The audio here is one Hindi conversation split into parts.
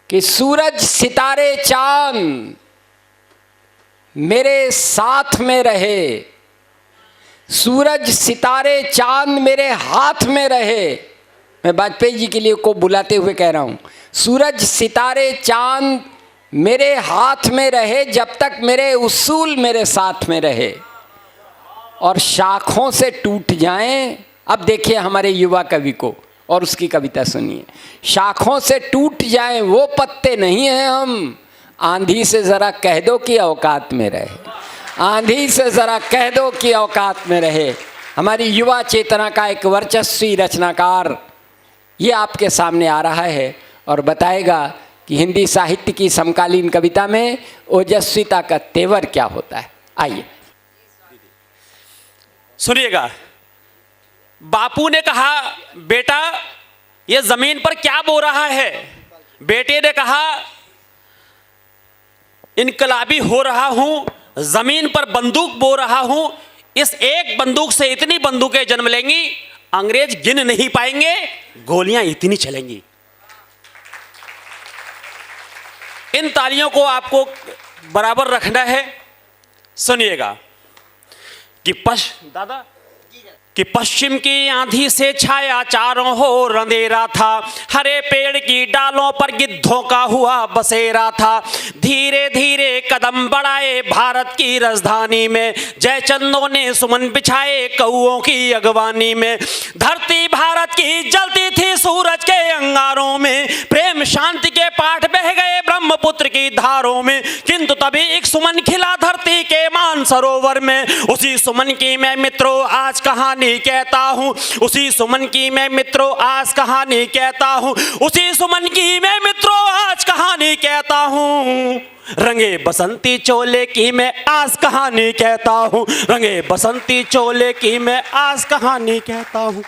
कि सूरज सितारे चांद मेरे साथ में रहे, सूरज सितारे चांद मेरे हाथ में रहे। मैं वाजपेयी जी के लिए को बुलाते हुए कह रहा हूँ, सूरज सितारे चांद मेरे हाथ में रहे जब तक मेरे उसूल मेरे साथ में रहे, और शाखों से टूट जाएं। अब देखिए हमारे युवा कवि को और उसकी कविता सुनिए। शाखों से टूट जाएं वो पत्ते नहीं हैं हम, आंधी से ज़रा कह दो कि औकात में रहे, आंधी से ज़रा कह दो कि औकात में रहे। हमारी युवा चेतना का एक वर्चस्वी रचनाकार ये आपके सामने आ रहा है और बताएगा कि हिंदी साहित्य की समकालीन कविता में ओजस्विता का तेवर क्या होता है। आइए सुनिएगा। बापू ने कहा, बेटा ये जमीन पर क्या बो रहा है? बेटे ने कहा, इनकलाबी हो रहा हूं, जमीन पर बंदूक बो रहा हूं। इस एक बंदूक से इतनी बंदूकें जन्म लेंगी, अंग्रेज गिन नहीं पाएंगे, गोलियां इतनी चलेंगी। इन तालियों को आपको बराबर रखना है। सुनिएगा कि पश्चिम की आंधी से छाया चारों ओर अंधेरा था, हरे पेड़ की डालों पर गिद्धों का हुआ बसेरा था। धीरे धीरे कदम बढ़ाए भारत की राजधानी में, जयचंदों ने सुमन बिछाए कौओं की अगवानी में। धरती भारत की जलती थी सूरज के अंगारों में, प्रेम शांति के पाठ बह गए ब्रह्मपुत्र की धारों में। किंतु तभी एक सुमन खिला धरती के मान सरोवर में, उसी सुमन की मैं मित्रों आज कहानी कहता हूं, उसी सुमन की मैं मित्रों आज कहानी कहता हूं, उसी सुमन की मैं मित्रों आज कहानी कहता हूं। रंगे बसंती चोले की मैं आज कहानी कहता हूं, रंगे बसंती चोले की मैं आज कहानी कहता हूं।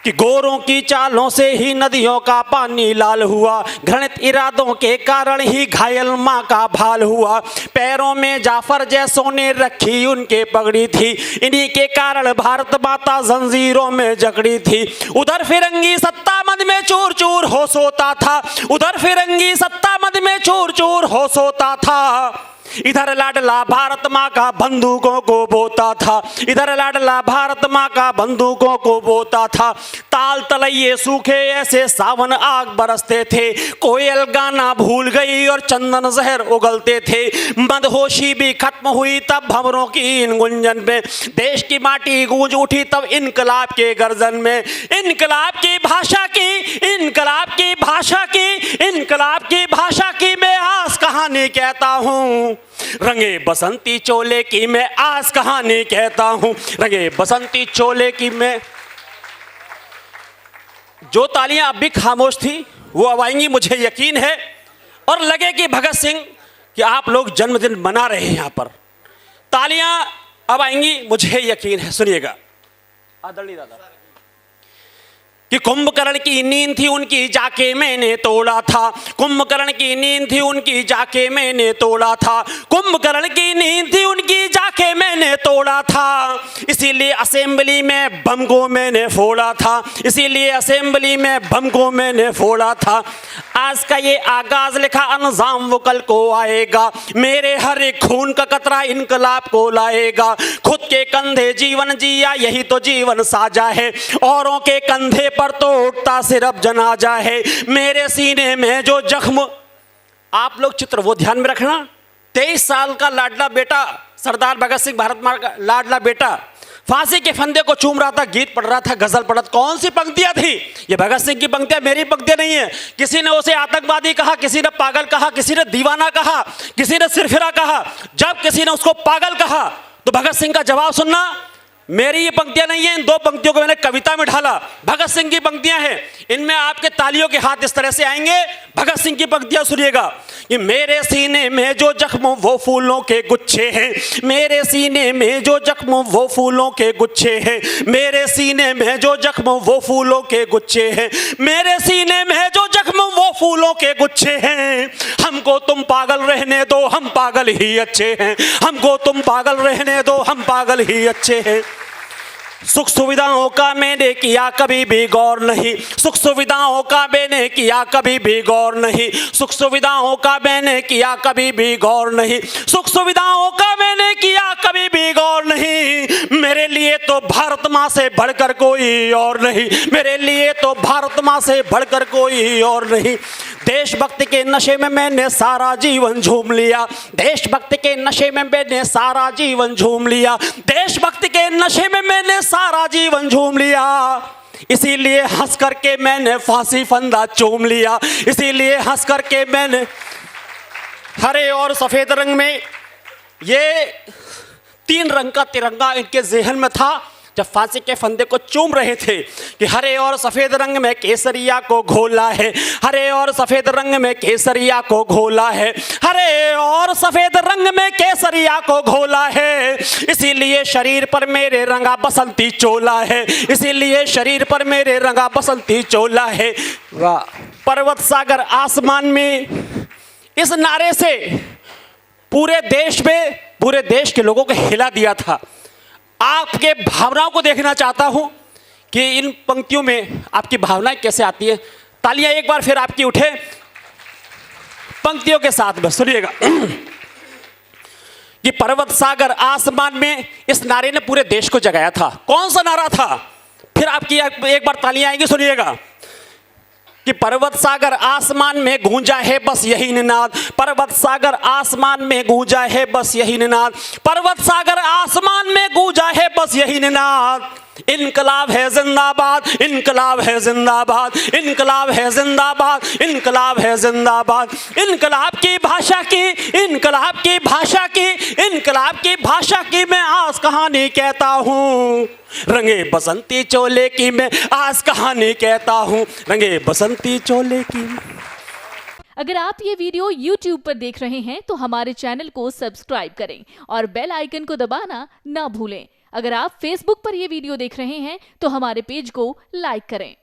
कि गोरों की चालों से ही नदियों का पानी लाल हुआ, घृणित इरादों के कारण ही घायल माँ का भाल हुआ। पैरों में जाफर जैसों ने रखी उनके पगड़ी थी, इन्हीं के कारण भारत माता जंजीरों में जकड़ी थी। उधर फिरंगी सत्ता मद में चूर चूर हो सोता था, उधर फिरंगी सत्ता मद में चूर चूर हो सोता था। इधर लाडला भारत माँ का बंदूकों को बोता था, इधर लाडला भारत माँ का बंदूकों को बोता था। ताल तलैये सूखे ऐसे सावन आग बरसते थे, कोयल गाना भूल गई और चंदन जहर उगलते थे। मदहोशी भी खत्म हुई तब भंवरों की इन गुंजन में, देश की माटी गूंज उठी तब इनकलाब के गर्जन में। इनकलाब की भाषा की, इनकलाब की भाषा की, इनकलाब की भाषा की मैं आज कहानी कहता हूँ। रंगे बसंती चोले की मैं आज कहानी कहता हूं, रंगे बसंती चोले की मैं। जो तालियां अब भी खामोश थी वो अब आएंगी, मुझे यकीन है। और लगे कि भगत सिंह कि आप लोग जन्मदिन मना रहे हैं यहां पर, तालियां अब आएंगी, मुझे यकीन है। सुनिएगा आदरणीय दादा कि कुंभकर्ण की नींद थी उनकी जाके मैंने तोड़ा था, कुंभकर्ण की नींद थी उनकी जाके मैंने तोड़ा था, कुंभकर्ण की नींद थी उनकी जाके मैंने तोड़ा था। इसीलिए असेंबली में बम को मैंने फोड़ा था, इसीलिए असेंबली में बम को मैंने फोड़ा था। आज का ये आगाज लिखा अंजाम वो कल को आएगा, मेरे हर एक खून का कतरा इनकलाब को लाएगा। खुद के कंधे जीवन जिया यही तो जीवन साजा है, औरों के कंधे पर तो उठता सिर्फ जनाजा है। मेरे सीने में जो जख्म, आप लोग चित्र वो ध्यान में रखना। 23 साल का लाडला बेटा सरदार भगत सिंह, भारत माता का लाडला बेटा, फांसी के फंदे को चूम रहा था, गीत पढ़ रहा था, गजल पढ़ रहा था। कौन सी पंक्तियां थी ये? भगत सिंह की पंक्तियां, मेरी पंक्तियां नहीं है। किसी ने उसे आतंकवादी कहा, किसी ने पागल कहा, किसी ने दीवाना कहा, किसी ने सिरफिरा कहा। जब किसी ने उसको पागल कहा तो भगत सिंह का जवाब सुनना, मेरी ये पंक्तियां नहीं है, इन दो पंक्तियों को मैंने कविता में ढाला। भगत सिंह की पंक्तियां हैं, इनमें आपके तालियों के हाथ इस तरह से आएंगे। भगत सिंह की पंक्तियां सुनिएगा कि मेरे सीने में जो जख्म वो फूलों के गुच्छे हैं, मेरे सीने में जो जख्म वो फूलों के गुच्छे हैं, मेरे सीने में जो जख्म वो फूलों के गुच्छे हैं, मेरे सीने में जो जख्म वो फूलों के गुच्छे हैं। हमको तुम पागल रहने दो, हम पागल ही अच्छे हैं, हमको तुम पागल रहने दो, हम पागल ही अच्छे हैं। सुख सुविधाओं का मैंने किया कभी भी गौर नहीं, सुख सुविधाओं का मैंने किया कभी भी गौर नहीं, सुख सुविधाओं का मैंने किया कभी भी गौर नहीं, सुख सुविधाओं का मैंने किया कभी भी गौर नहीं। मेरे लिए तो भारत माँ से बढ़कर कोई और नहीं, मेरे लिए तो भारत माँ से बढ़कर कोई और नहीं। देशभक्ति के नशे में मैंने सारा जीवन झूम लिया, देशभक्ति के नशे में मैंने सारा जीवन झूम लिया, देशभक्ति के नशे में मैंने सारा जीवन झूम लिया। इसीलिए हंस करके मैंने फांसी फंदा चूम लिया, इसीलिए हंस करके मैंने हरे और सफेद रंग में, ये 3 रंग का तिरंगा इनके ज़हन में था जब फांसी के फंदे को चूम रहे थे कि हरे और सफेद रंग में केसरिया को घोला है, हरे और सफेद रंग में केसरिया को घोला है, हरे और सफेद रंग में केसरिया को घोला है। इसीलिए शरीर पर मेरे रंगा बसंती चोला है, इसीलिए शरीर पर मेरे रंगा बसंती चोला है। वाह। पर्वत सागर आसमान में, इस नारे से पूरे देश में, पूरे देश के लोगों को हिला दिया था। आपके भावनाओं को देखना चाहता हूं कि इन पंक्तियों में आपकी भावनाएं कैसे आती है। तालियां एक बार फिर आपकी उठे पंक्तियों के साथ में, सुनिएगा कि पर्वत सागर आसमान में, इस नारे ने पूरे देश को जगाया था। कौन सा नारा था? फिर आपकी एक बार तालियां आएंगी, सुनिएगा कि पर्वत सागर आसमान में गूंजा है बस यही निनाद, पर्वत सागर आसमान में गूंजा है बस यही निनाद, पर्वत सागर आसमान में गूंजा है बस यही निनाद। इनकलाब है जिंदाबाद, इनकलाब है जिंदाबाद, इनकलाब है जिंदाबाद, इनकलाब है जिंदाबाद। इनकलाब की भाषा की, इनकलाब की भाषा की, इनकलाब की भाषा की मैं आज कहानी कहता हूँ, रंगे बसंती चोले की मैं आज कहानी कहता हूँ, रंगे बसंती चोले की। अगर आप ये वीडियो YouTube पर देख रहे हैं तो हमारे चैनल को सब्सक्राइब करें और बेल आइकन को दबाना ना भूलें। अगर आप Facebook पर ये वीडियो देख रहे हैं तो हमारे पेज को लाइक करें।